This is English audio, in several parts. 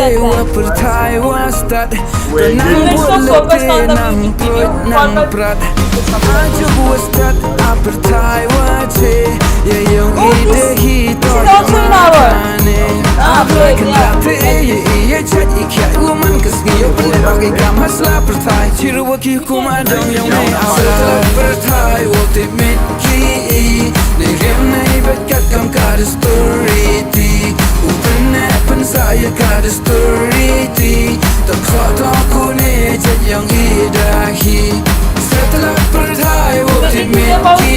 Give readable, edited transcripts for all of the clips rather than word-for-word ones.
Pyrthai Pyrthai was that Let's not focus on the music video. Prat Aja was that Pyrthai was Yung ide hito also in our chat ikya woman kasngi open bagi kam hasla Pyrthai chiruwaki kuma dong yung may Satlak Pyrthai wote mitki ne gem nei bet kat kam kada story ti open pen saya kada story ti tak khat aku ne chat yang idahi Satlak Pyrthai wote mitki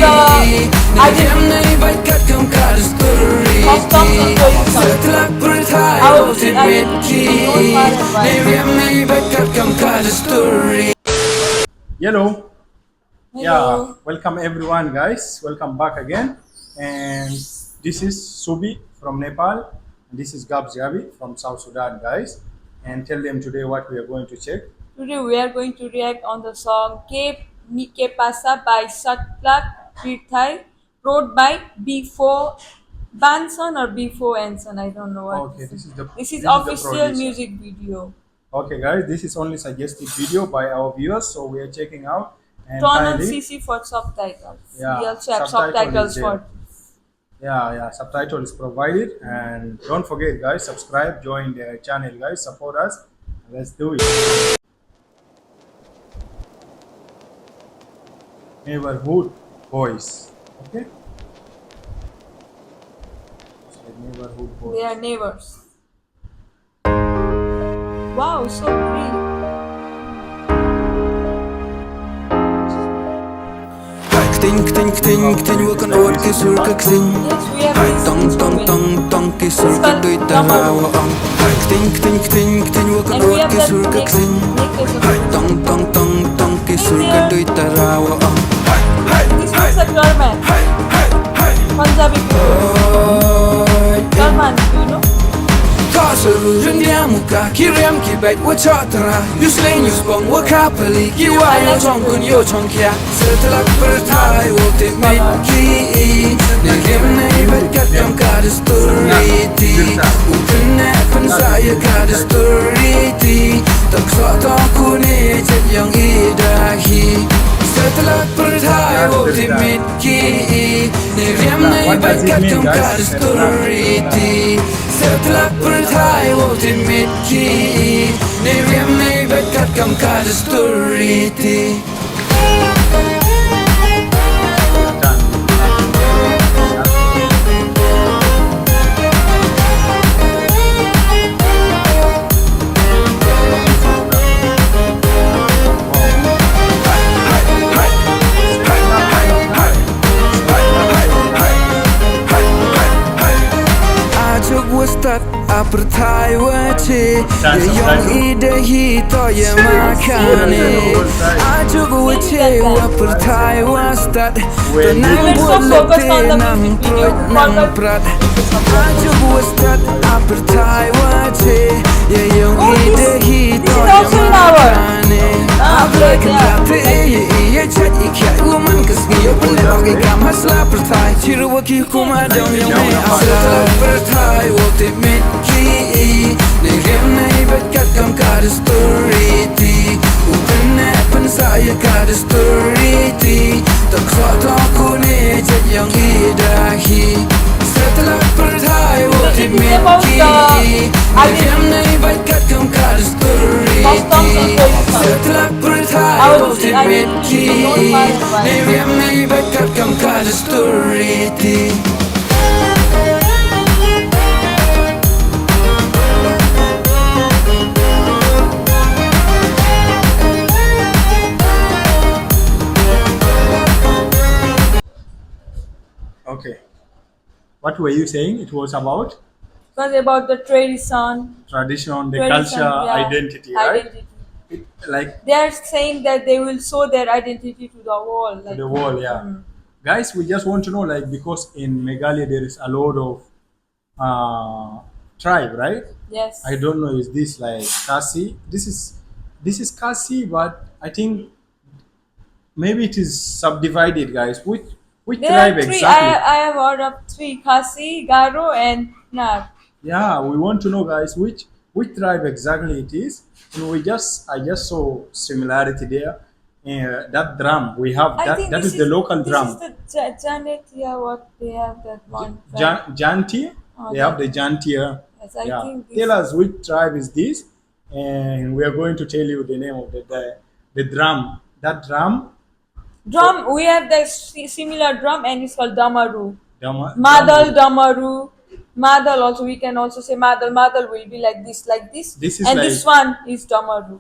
ne gem nei bet kat kam kada story ti Satlak Pyrthai wote mitki ne gem nei bet kat kam kada story. Hello. Hello. Yeah, welcome everyone, guys. Welcome back again. And this is Subi from Nepal. And this is gabsgabitv from South Sudan, guys. And tell them today what we are going to check. Today we are going to react on the song K MYKE PASSAH by Satlak Pyrthai, wrote by B4 BANSHan or B4 Anson. I don't know what. Okay, this is the official producer. music video. Okay, guys, this is only suggested video by our viewers, so we are checking out. And Turn on kindly- CC for subtitles. Yeah, We'll check subtitle subtitles is for. there. Yeah, subtitle is provided. And don't forget, guys, subscribe, join the channel, guys, support us. Let's do it. Neighborhood boys. Okay. So, neighborhood boys. They are neighbors. Wow, so green. Ting wakan ot ke sur ka sing Yes, we have this tong instrument. tong ke sur ka doi tarawa ang ting wakan And we ot have ke that sur ka neck sing tong ke sur ka doi tarawa ang This looks like German. Punjabi people. German, do you know? Kasaru rendia muka kirem ki bait wa chatra yusle nyusbong wa kapali ki wa ya chong kun yo chong kya Satlak Pyrthai wote mitki ne gem nei bet kat kam kada story ti utne pen saya kada story ti tak sa ta ku ne chet yang idahi Satlak Pyrthai wote mitki ne gem nei bet kat kam kada story ti Satlak Pyrthai wote mitki ne gem nei bet kat kam kada story ti Start Pyrthai wache yung ide hito ya makane Aja wache wa Pyrthai wastat Tanang bulate nang prot nang prat Aja wastat Pyrthai wache yung ide hito ya makane Ablak late ye chat ikya woman kasngi open bagi kam hasla Pyrthai chiruwaki kuma dong yung may Satlak Pyrthai wote mitki ne gem nei bet kat kam kada story ti open pen saya kada story ti tak khat aku ne chat yang idahi Satlak Pyrthai wote mitki ne gem nei bet kat kam kada story ti Satlak Pyrthai wote mitki ne gem nei bet kat kam kada story ti Okay. What were you saying? It was about It was about the tradition, the culture, yeah, identity, right? identity. Like They are saying that they will show their identity to the world. Like, the wall, yeah. Guys, we just want to know, like, because in Meghalaya there is a lot of tribe, right? yes. I don't know, is this like Khasi? This is Khasi, but I think maybe it is subdivided, guys. Which There tribe are three. exactly? I have heard of three: Khasi, Garo, and Ngan. Yeah, we want to know, guys, which which tribe exactly it is. And I just saw similarity there. That drum we have, I that think that this is the local this drum. is the Janet, yeah, what they have that one. Janti. Oh, They have that- the Janti here. Yes, I Yeah. think this Tell us which tribe is this, and we are going to tell you the name of the drum. That drum. drum. We have the similar drum, and it's called damaru. Dama, Madal, damaru. Madal also, we can also say madal. Madal will be like this. This is and like- this one is damaru.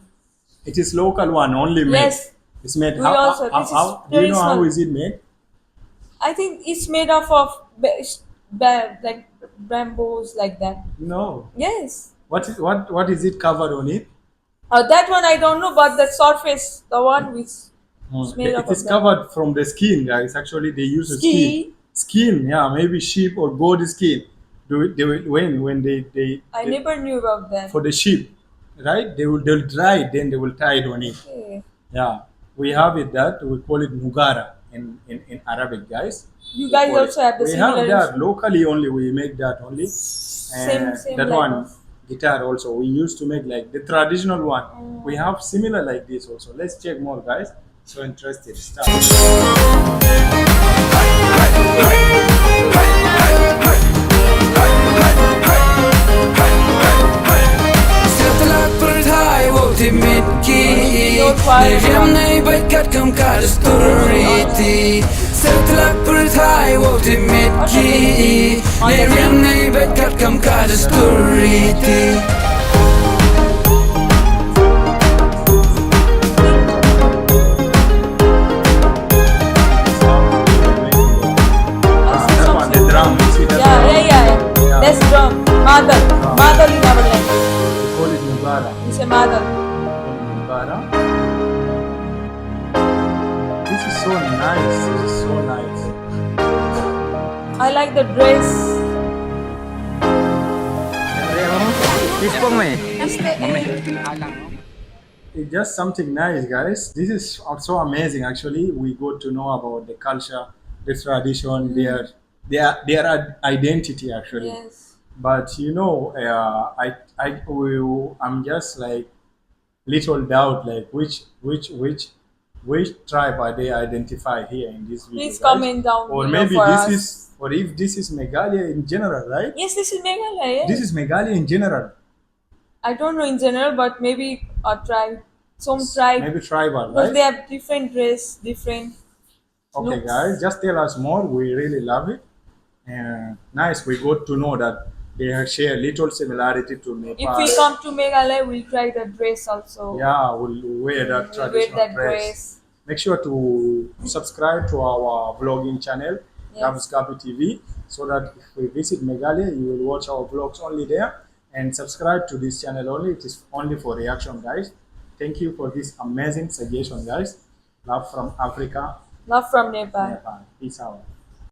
It is local one only made. Yes. It's made. We also- this is Do you know how traditional. is it made? I think it's made of like bamboos like that. No. Yes. What is it covered on it? That one I don't know, but the surface, the one which is made It up is of that. covered from the skin, guys. Actually, they use the Skin? skin. Skin, yeah, maybe sheep or goat skin. When they I never knew about that. for the sheep, right? They'll dry it, then they will tie it on it. Okay. Yeah, we have it that we call it mugara in Arabic, guys. You guys We call also it- have the we similar have that locally only. We make that only. Same That like one us. guitar also we used to make like the traditional one. We have similar like this also. Let's check more, guys. So interested. Start. Satlak Pyrthai wo ti mit ki Ne riam nei bait kat kam ka story ti Satlak Pyrthai wo ti mit ki Ne riam nei bait kat kam ka story ti That one, the drum. You see that drum? Yeah. That's drum. Madal. Madal in our language. We call it mugara. We say madal. Mugara. This is so nice. This is so nice. I like the dress. It's just something nice, guys. This is also amazing. Actually, we got to know about the culture, the tradition, their identity. Actually, Yes. but you know, I'm just like little doubt, like which tribe are they identify here in this video? Please guys? comment down Or below maybe for this us. is, or if this is Meghalaya in general, right? Yes, this is Meghalaya. Yes. This is Meghalaya in general. I don't know in general, but maybe a tribe. Some tribe. Maybe tribal, Because right? they have different dress, different Okay, looks. guys, just tell us more. We really love it. And nice, we got to know that they share little similarity to Nepal. If we come to Meghalaya, we'll try the dress also. Yeah, we'll wear that We'll wear traditional that dress. dress. Make sure to subscribe to our vlogging channel, Yes. gabsgabitv, so that if we visit Meghalaya, you will watch our vlogs only there. And subscribe to this channel only. It is only for reaction, guys. Thank you for this amazing suggestion, guys. Love from Africa, Love from Nepal. Nepal. Peace out.